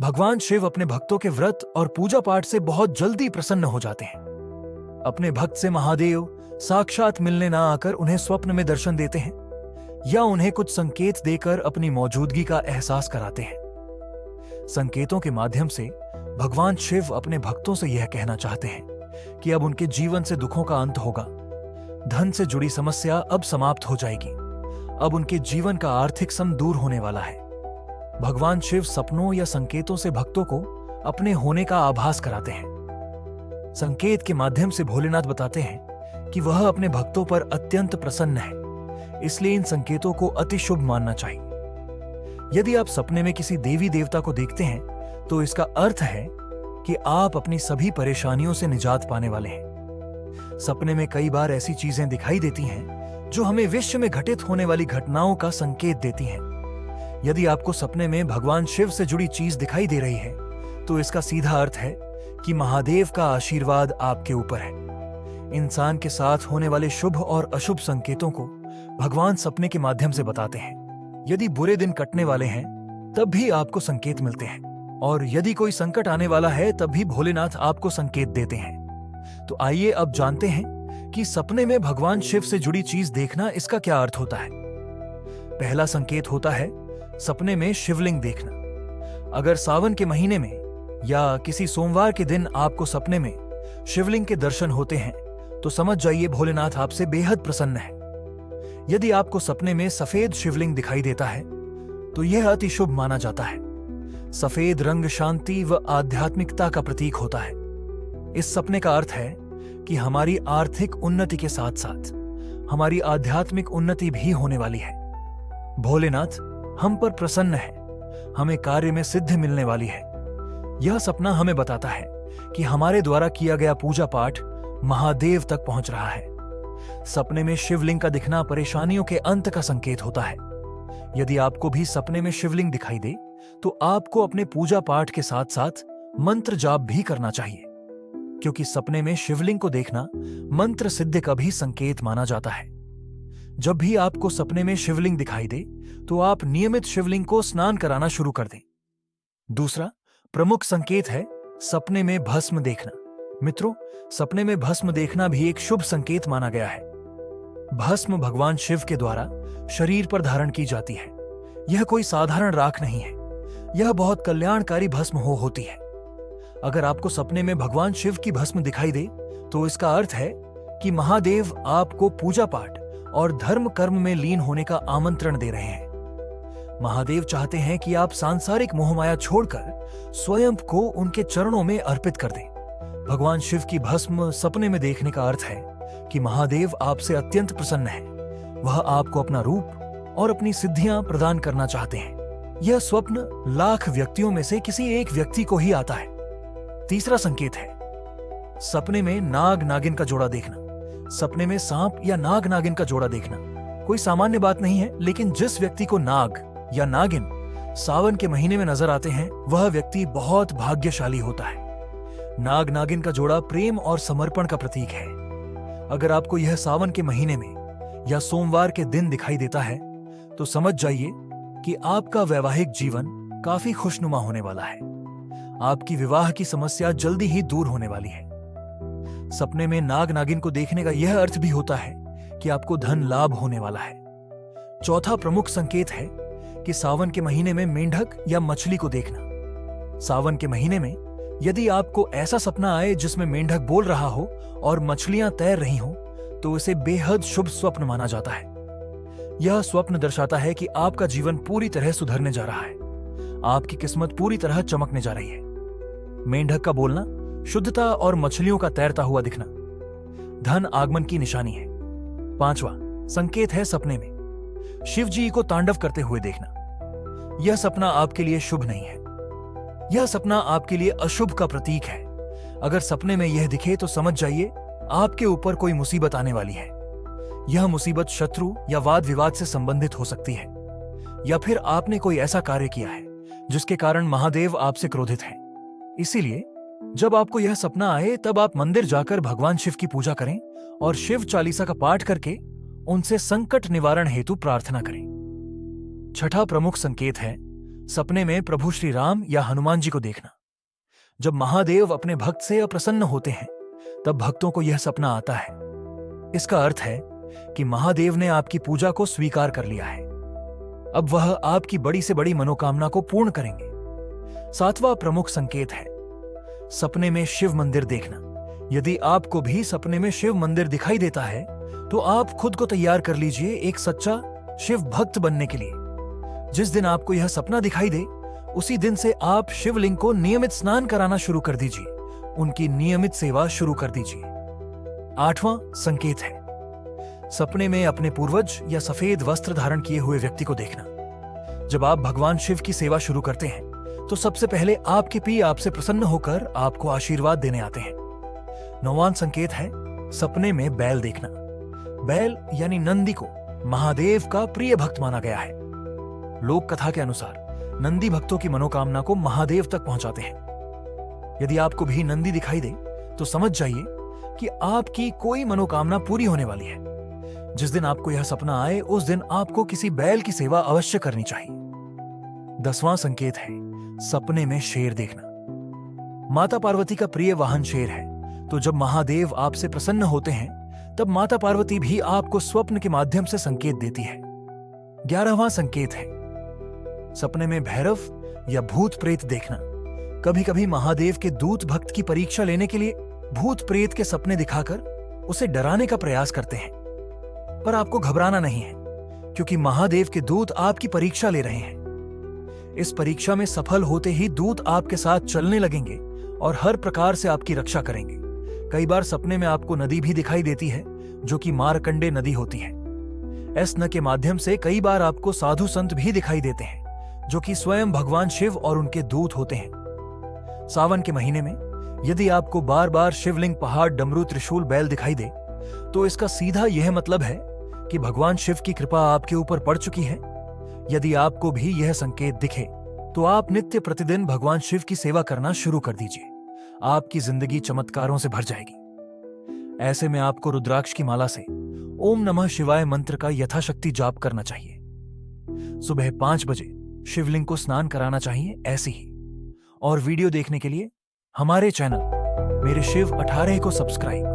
भगवान शिव अपने भक्तों के व्रत और पूजा पाठ से बहुत जल्दी प्रसन्न हो जाते हैं। अपने भक्त से महादेव साक्षात मिलने ना आकर उन्हें स्वप्न में दर्शन देते हैं या उन्हें कुछ संकेत देकर अपनी मौजूदगी का एहसास कराते हैं। संकेतों के माध्यम से भगवान शिव अपने भक्तों से यह कहना चाहते हैं कि अब उनके जीवन से दुखों का अंत होगा, धन से जुड़ी समस्या अब समाप्त हो जाएगी, अब उनके जीवन का आर्थिक सम दूर होने वाला है। भगवान शिव सपनों या संकेतों से भक्तों को अपने होने का आभास कराते हैं। संकेत के माध्यम से भोलेनाथ बताते हैं कि वह अपने भक्तों पर अत्यंत प्रसन्न है, इसलिए इन संकेतों को अति शुभ मानना चाहिए। यदि आप सपने में किसी देवी देवता को देखते हैं तो इसका अर्थ है कि आप अपनी सभी परेशानियों से निजात पाने वाले हैं। सपने में कई बार ऐसी चीजें दिखाई देती हैं जो हमें विश्व में घटित होने वाली घटनाओं का संकेत देती हैं। यदि आपको सपने में भगवान शिव से जुड़ी चीज दिखाई दे रही है तो इसका सीधा अर्थ है कि महादेव का आशीर्वाद आपके ऊपर है। इंसान के साथ होने वाले शुभ और अशुभ संकेतों को भगवान सपने के माध्यम से बताते हैं। यदि बुरे दिन कटने वाले हैं तब भी आपको संकेत मिलते हैं, और यदि कोई संकट आने वाला है तब भी भोलेनाथ आपको संकेत देते हैं। तो आइए अब जानते हैं कि सपने में भगवान शिव से जुड़ी चीज देखना इसका क्या अर्थ होता है। पहला संकेत होता है सपने में शिवलिंग देखना। अगर सावन के महीने में या किसी सोमवार के दिन आपको सपने में शिवलिंग के दर्शन होते हैं तो समझ जाइए भोलेनाथ आपसे बेहद प्रसन्न है। यदि आपको सपने में सफेद शिवलिंग दिखाई देता है तो यह अति शुभ माना जाता है। सफेद रंग शांति व आध्यात्मिकता का प्रतीक होता है। इस सपने का अर्थ है कि हमारी आर्थिक उन्नति के साथ साथ हमारी आध्यात्मिक उन्नति भी होने वाली है। भोलेनाथ हम पर प्रसन्न है, हमें कार्य में सिद्धि मिलने वाली है। यह सपना हमें बताता है कि हमारे द्वारा किया गया पूजा पाठ महादेव तक पहुंच रहा है। सपने में शिवलिंग का दिखना परेशानियों के अंत का संकेत होता है। यदि आपको भी सपने में शिवलिंग दिखाई दे तो आपको अपने पूजा पाठ के साथ साथ मंत्र जाप भी करना चाहिए, क्योंकि सपने में शिवलिंग को देखना मंत्र सिद्धि का भी संकेत माना जाता है। जब भी आपको सपने में शिवलिंग दिखाई दे तो आप नियमित शिवलिंग को स्नान कराना शुरू कर दें। दूसरा प्रमुख संकेत है सपने में भस्म देखना। मित्रों, सपने में भस्म देखना भी एक शुभ संकेत माना गया है। भस्म भगवान शिव के द्वारा शरीर पर धारण की जाती है। यह कोई साधारण राख नहीं है, यह बहुत कल्याणकारी भस्म होती है। अगर आपको सपने में भगवान शिव की भस्म दिखाई दे तो इसका अर्थ है कि महादेव आपको पूजा पाठ और धर्म कर्म में लीन होने का आमंत्रण दे रहे हैं। महादेव चाहते हैं कि आप सांसारिक मोहमाया छोड़कर स्वयं को उनके चरणों में अर्पित कर दें। भगवान शिव की भस्म सपने में देखने का अर्थ है कि महादेव आपसे अत्यंत प्रसन्न है। वह आपको अपना रूप और अपनी सिद्धियां प्रदान करना चाहते हैं। यह स्वप्न लाख व्यक्तियों में से किसी एक व्यक्ति को ही आता है। तीसरा संकेत है सपने में नाग नागिन का जोड़ा देखना। सपने में सांप या नाग नागिन का जोड़ा देखना कोई सामान्य बात नहीं है, लेकिन जिस व्यक्ति को नाग या नागिन सावन के महीने में नजर आते हैं वह व्यक्ति बहुत भाग्यशाली होता है। नाग नागिन का जोड़ा प्रेम और समर्पण का प्रतीक है। अगर आपको यह सावन के महीने में या सोमवार के दिन दिखाई देता है तो समझ जाइए कि आपका वैवाहिक जीवन काफी खुशनुमा होने वाला है। आपकी विवाह की समस्या जल्दी ही दूर होने वाली है। सपने में नाग नागिन को देखने का यह अर्थ भी होता है कि आपको धन लाभ होने वाला है। चौथा प्रमुख संकेत है कि सावन के महीने में मेंढक या मछली को देखना। सावन के महीने में यदि आपको ऐसा सपना आए जिसमें मेंढक बोल रहा हो और मछलियां तैर रही हो तो इसे बेहद शुभ स्वप्न माना जाता है। यह स्वप्न दर्शाता है कि आपका जीवन पूरी तरह सुधरने जा रहा है, आपकी किस्मत पूरी तरह चमकने जा रही है। मेंढक का बोलना शुद्धता और मछलियों का तैरता हुआ दिखना धन आगमन की निशानी है। पांचवा संकेत है सपने में शिव जी को तांडव करते हुए देखना। यह सपना आपके लिए शुभ नहीं है, यह सपना आपके लिए अशुभ का प्रतीक है। अगर सपने में यह दिखे तो समझ जाइए आपके ऊपर कोई मुसीबत आने वाली है। यह मुसीबत शत्रु या वाद विवाद से संबंधित हो सकती है, या फिर आपने कोई ऐसा कार्य किया है जिसके कारण महादेव आपसे क्रोधित हैं। इसीलिए जब आपको यह सपना आए तब आप मंदिर जाकर भगवान शिव की पूजा करें और शिव चालीसा का पाठ करके उनसे संकट निवारण हेतु प्रार्थना करें। छठा प्रमुख संकेत है सपने में प्रभु श्री राम या हनुमान जी को देखना। जब महादेव अपने भक्त से अप्रसन्न होते हैं तब भक्तों को यह सपना आता है। इसका अर्थ है कि महादेव ने आपकी पूजा को स्वीकार कर लिया है। अब वह आपकी बड़ी से बड़ी मनोकामना को पूर्ण करेंगे। 7वां प्रमुख संकेत है सपने में शिव मंदिर देखना। यदि आपको भी सपने में शिव मंदिर दिखाई देता है तो आप खुद को तैयार कर लीजिए एक सच्चा शिव भक्त बनने के लिए। जिस दिन आपको यह सपना दिखाई दे उसी दिन से आप शिवलिंग को नियमित स्नान कराना शुरू कर दीजिए, उनकी नियमित सेवा शुरू कर दीजिए। 8वां संकेत है सपने में अपने पूर्वज या सफेद वस्त्र धारण किए हुए व्यक्ति को देखना। जब आप भगवान शिव की सेवा शुरू करते हैं तो सबसे पहले आपके पी आपसे प्रसन्न होकर आपको आशीर्वाद देने आते हैं। 9वां संकेत है सपने में बैल देखना। बैल यानी नंदी को महादेव का प्रिय भक्त माना गया है। लोक कथा के अनुसार नंदी भक्तों की मनोकामना को महादेव तक पहुंचाते हैं। यदि आपको भी नंदी दिखाई दे तो समझ जाइए कि आपकी कोई मनोकामना पूरी होने वाली है। जिस दिन आपको यह सपना आए उस दिन आपको किसी बैल की सेवा अवश्य करनी चाहिए। 10वां संकेत है सपने में शेर देखना। माता पार्वती का प्रिय वाहन शेर है, तो जब महादेव आपसे प्रसन्न होते हैं तब माता पार्वती भी आपको स्वप्न के माध्यम से संकेत देती है। 11वां संकेत है सपने में भैरव या भूत प्रेत देखना। कभी कभी महादेव के दूत भक्त की परीक्षा लेने के लिए भूत प्रेत के सपने दिखाकर उसे डराने का प्रयास करते हैं, पर आपको घबराना नहीं है क्योंकि महादेव के दूत आपकी परीक्षा ले रहे हैं। इस परीक्षा में सफल होते ही दूत आपके साथ चलने लगेंगे और हर प्रकार से आपकी रक्षा करेंगे। कई बार सपने में आपको नदी भी दिखाई देती है जो कि मारकंडे नदी होती है। इस नदी के माध्यम से कई बार आपको साधु संत भी दिखाई देते हैं जो कि स्वयं भगवान शिव और उनके दूत होते हैं। सावन के महीने में यदि आपको बार बार शिवलिंग, पहाड़, डमरू, त्रिशूल, बैल दिखाई दे तो इसका सीधा यह मतलब है कि भगवान शिव की कृपा आपके ऊपर पड़ चुकी है। यदि आपको भी यह संकेत दिखे तो आप नित्य प्रतिदिन भगवान शिव की सेवा करना शुरू कर दीजिए। आपकी जिंदगी चमत्कारों से भर जाएगी। ऐसे में आपको रुद्राक्ष की माला से ओम नमः शिवाय मंत्र का यथाशक्ति जाप करना चाहिए। सुबह 5 बजे शिवलिंग को स्नान कराना चाहिए ऐसे ही। और वीडियो देखने के लिए हमारे चैनल मेरे शिव 18 को सब्सक्राइब